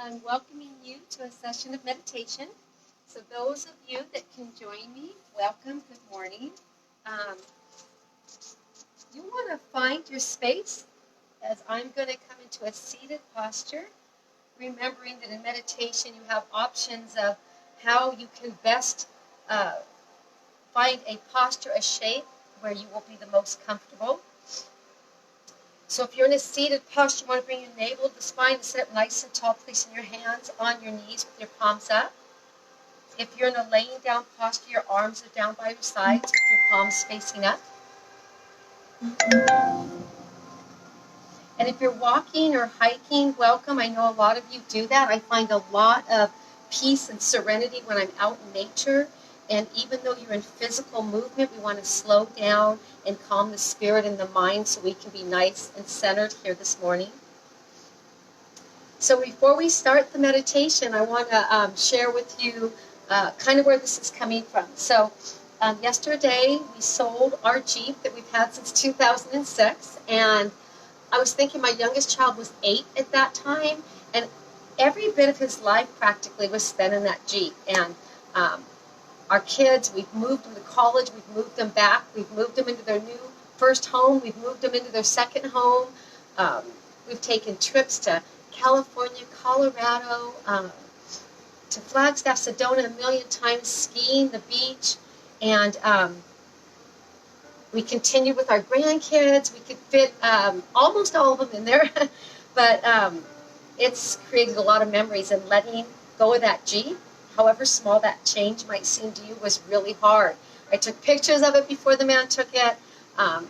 and welcoming you to a session of meditation. So those of you that can join me, welcome, good morning. Um, you want to find your space as I'm going to come into a seated posture, remembering that in meditation you have options of how you can best find a posture, a shape where you will be the most comfortable. So if you're in a seated posture, you want to bring your navel to the spine and sit up nice and tall, placing your hands on your knees with your palms up. If you're in a laying down posture, your arms are down by your sides with your palms facing up. And if you're walking or hiking, welcome. I know a lot of you do that. I find a lot of peace and serenity when I'm out in nature. And even though you're in physical movement, we want to slow down and calm the spirit and the mind so we can be nice and centered here this morning. So before we start the meditation, I want to share with you kind of where this is coming from. So yesterday we sold our Jeep that we've had since 2006, and I was thinking my youngest child was 8 at that time, and every bit of his life practically was spent in that Jeep. And our kids, we've moved them to college, we've moved them back, we've moved them into their new first home, we've moved them into their second home. We've taken trips to California, Colorado, to Flagstaff, Sedona a million times, skiing, the beach, and we continue with our grandkids. We could fit almost all of them in there, but it's created a lot of memories, and letting go of that Jeep, however small that change might seem to you, was really hard. I took pictures of it before the man took it.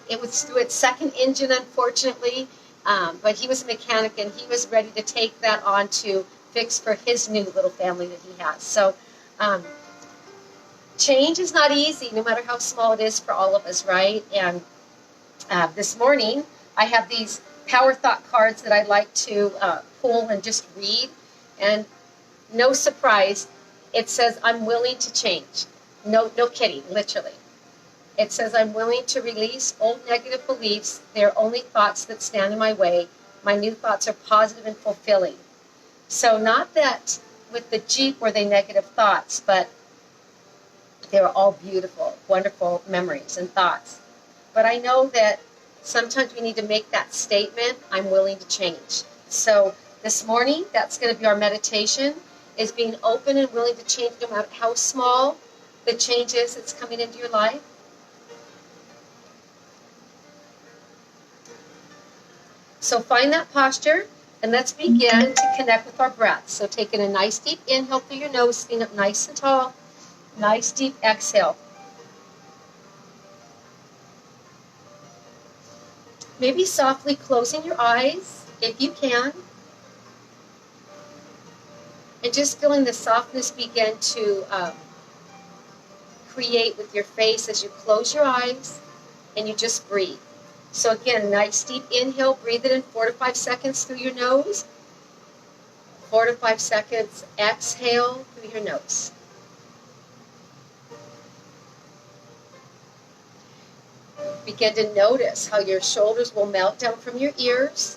It was through its second engine, unfortunately, but he was a mechanic, and he was ready to take that on to fix for his new little family that he has. So change is not easy, no matter how small it is for all of us, right? And this morning, I have these power thought cards that I'd like to pull and just read. And no surprise, it says, I'm willing to change. No kidding, literally. It says, I'm willing to release old negative beliefs. They're only thoughts that stand in my way. My new thoughts are positive and fulfilling. So not that with the Jeep were they negative thoughts, but they were all beautiful, wonderful memories and thoughts. But I know that sometimes we need to make that statement, I'm willing to change. So this morning, that's going to be our meditation, is being open and willing to change no matter how small the change is that's coming into your life. So find that posture, and let's begin to connect with our breath. So taking a nice deep inhale through your nose, sitting up nice and tall. Nice deep exhale. Maybe softly closing your eyes if you can. And just feeling the softness begin to create with your face as you close your eyes and you just breathe. So again, nice deep inhale, breathe it in 4 to 5 seconds through your nose. 4 to 5 seconds, exhale through your nose. Begin to notice how your shoulders will melt down from your ears.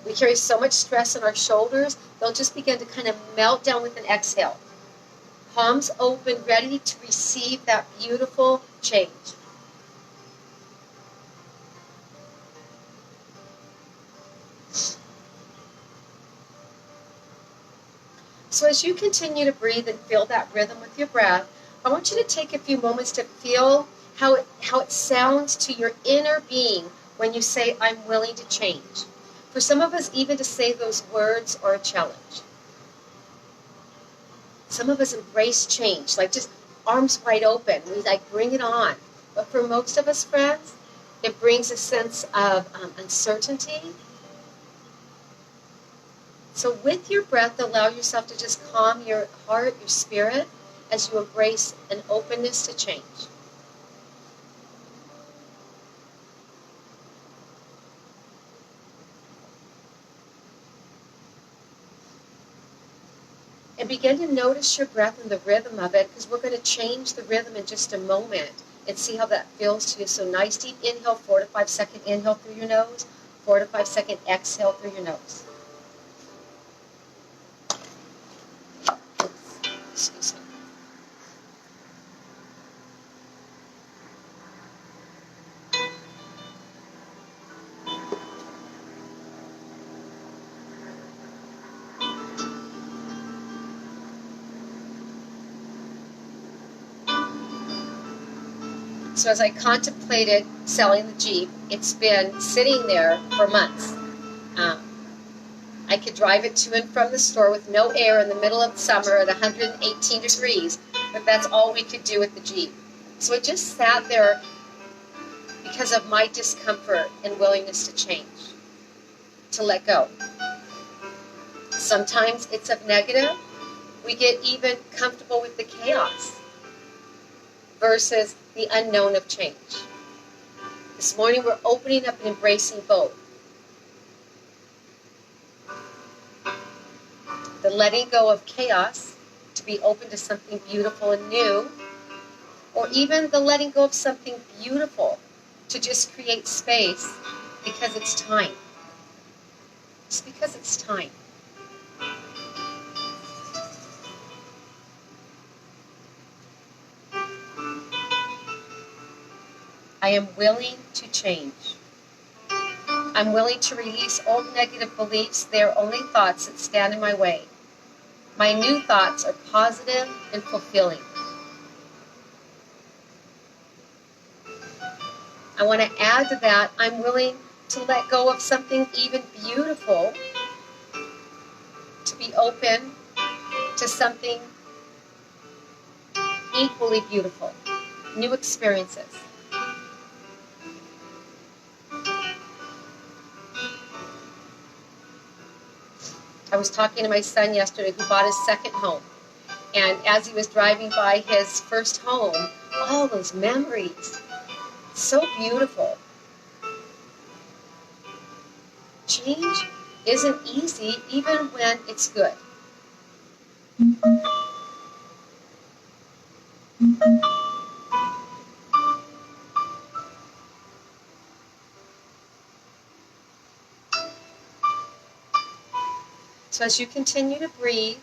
We carry so much stress on our shoulders, they'll just begin to kind of melt down with an exhale. Palms open, ready to receive that beautiful change. So as you continue to breathe and feel that rhythm with your breath, I want you to take a few moments to feel how it sounds to your inner being when you say, I'm willing to change. For some of us, even to say those words are a challenge. Some of us embrace change, like just arms wide open. We like bring it on. But for most of us, friends, it brings a sense of uncertainty. So with your breath, allow yourself to just calm your heart, your spirit, as you embrace an openness to change. And begin to notice your breath and the rhythm of it, because we're going to change the rhythm in just a moment and see how that feels to you. So nice deep inhale, 4 to 5 second inhale through your nose, 4 to 5 second exhale through your nose. Excuse me. So as I contemplated selling the Jeep, it's been sitting there for months. I could drive it to and from the store with no air in the middle of the summer at 118 degrees, but that's all we could do with the Jeep. So it just sat there because of my discomfort and willingness to change, to let go. Sometimes it's of negative. We get even comfortable with the chaos versus the unknown of change. This morning we're opening up and embracing both. The letting go of chaos to be open to something beautiful and new, or even the letting go of something beautiful to just create space because it's time. Just because it's time. I am willing to change. I'm willing to release old negative beliefs. They are only thoughts that stand in my way. My new thoughts are positive and fulfilling. I want to add to that, I'm willing to let go of something even beautiful, to be open to something equally beautiful, new experiences. I was talking to my son yesterday who bought his second home. And as he was driving by his first home, all those memories. So beautiful. Change isn't easy even when it's good. So as you continue to breathe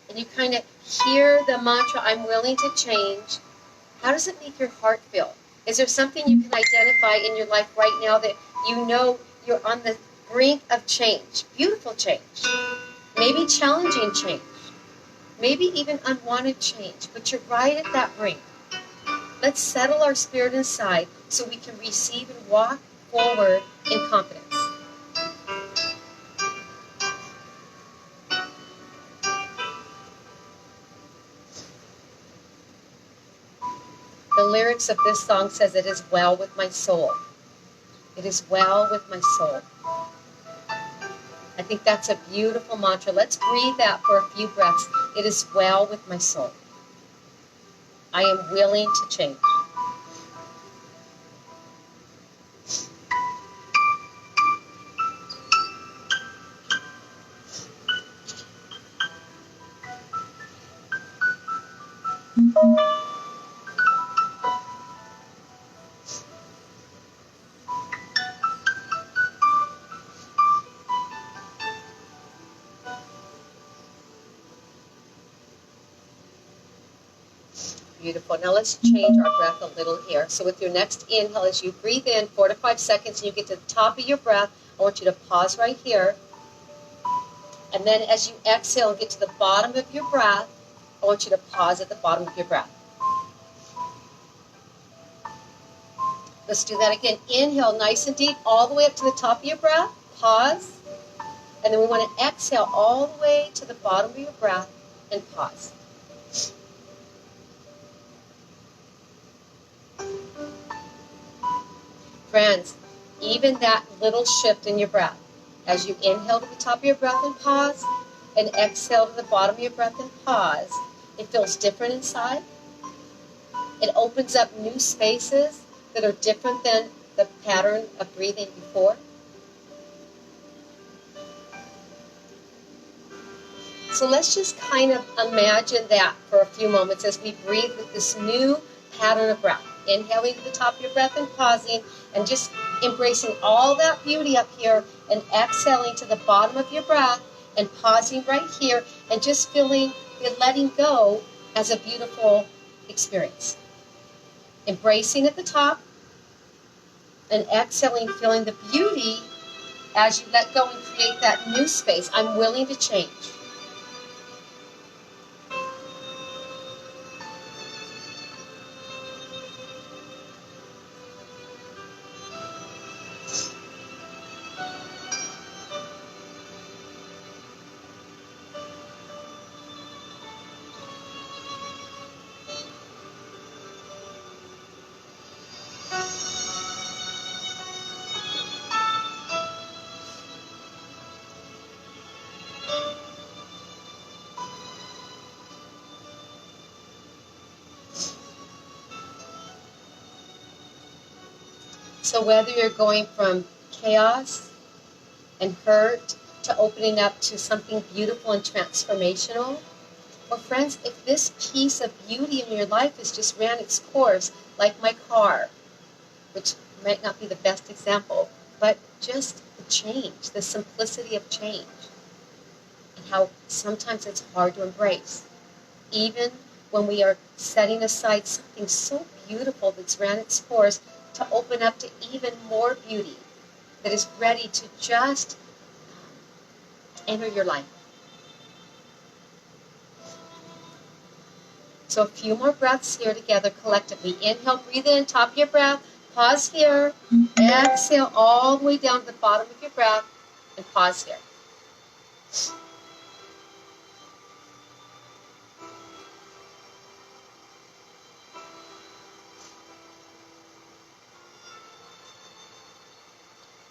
and you kind of hear the mantra, I'm willing to change, how does it make your heart feel? Is there something you can identify in your life right now that you know you're on the brink of change? Beautiful change. Maybe challenging change. Maybe even unwanted change. But you're right at that brink. Let's settle our spirit inside so we can receive and walk forward in confidence. The lyrics of this song says, it is well with my soul. It is well with my soul. I think that's a beautiful mantra. Let's breathe that for a few breaths. It is well with my soul. I am willing to change. Beautiful. Now let's change our breath a little here. So with your next inhale, as you breathe in 4 to 5 seconds and you get to the top of your breath, I want you to pause right here. And then as you exhale and get to the bottom of your breath, I want you to pause at the bottom of your breath. Let's do that again. Inhale nice and deep all the way up to the top of your breath. Pause. And then we want to exhale all the way to the bottom of your breath and pause. Friends, even that little shift in your breath, as you inhale to the top of your breath and pause, and exhale to the bottom of your breath and pause, it feels different inside. It opens up new spaces that are different than the pattern of breathing before. So let's just kind of imagine that for a few moments as we breathe with this new pattern of breath. Inhaling to the top of your breath and pausing, and just embracing all that beauty up here, and exhaling to the bottom of your breath and pausing right here, and just feeling the letting go as a beautiful experience. Embracing at the top and exhaling, feeling the beauty as you let go and create that new space. I'm willing to change. So whether you're going from chaos and hurt to opening up to something beautiful and transformational, or friends, if this piece of beauty in your life has just ran its course, like my car, which might not be the best example, but just the change, the simplicity of change, and how sometimes it's hard to embrace. Even when we are setting aside something so beautiful that's ran its course, to open up to even more beauty that is ready to just enter your life. So a few more breaths here together collectively. Inhale, breathe in, top of your breath. Pause here. Exhale all the way down to the bottom of your breath. And pause here.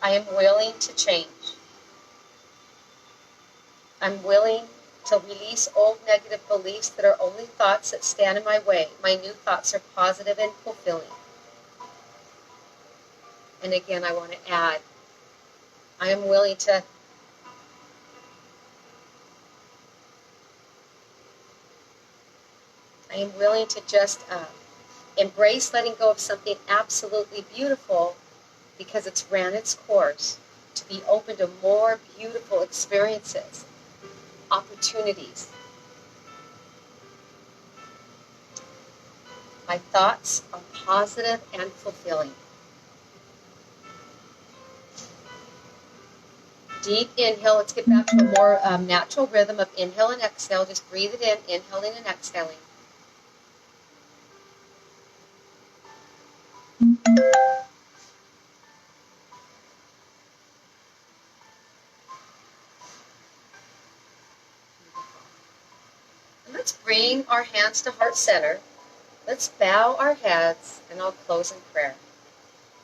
I am willing to change. I'm willing to release old negative beliefs that are only thoughts that stand in my way. My new thoughts are positive and fulfilling. And again, I want to add, I am willing to just embrace letting go of something absolutely beautiful because it's ran its course, to be open to more beautiful experiences, opportunities. My thoughts are positive and fulfilling. Deep inhale. Let's get back to a more natural rhythm of inhale and exhale. Just breathe it in, inhaling and exhaling. And let's bring our hands to heart center. Let's bow our heads, and I'll close in prayer.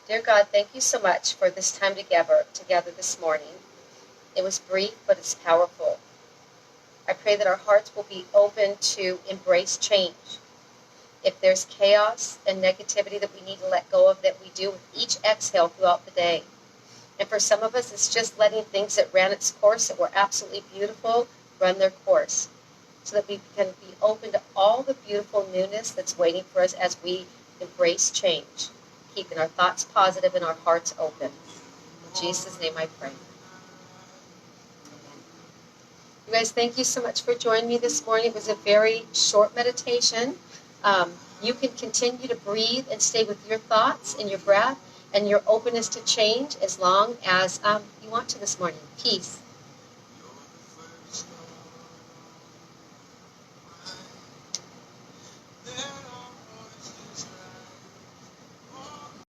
Dear God, thank you so much for this time together this morning. It was brief, but it's powerful. I pray that our hearts will be open to embrace change. If there's chaos and negativity that we need to let go of, that we do with each exhale throughout the day. And for some of us, it's just letting things that ran its course, that were absolutely beautiful, run their course, so that we can be open to all the beautiful newness that's waiting for us as we embrace change, keeping our thoughts positive and our hearts open. In Jesus' name I pray. You guys, thank you so much for joining me this morning. It was a very short meditation. You can continue to breathe and stay with your thoughts and your breath and your openness to change as long as you want to this morning. Peace.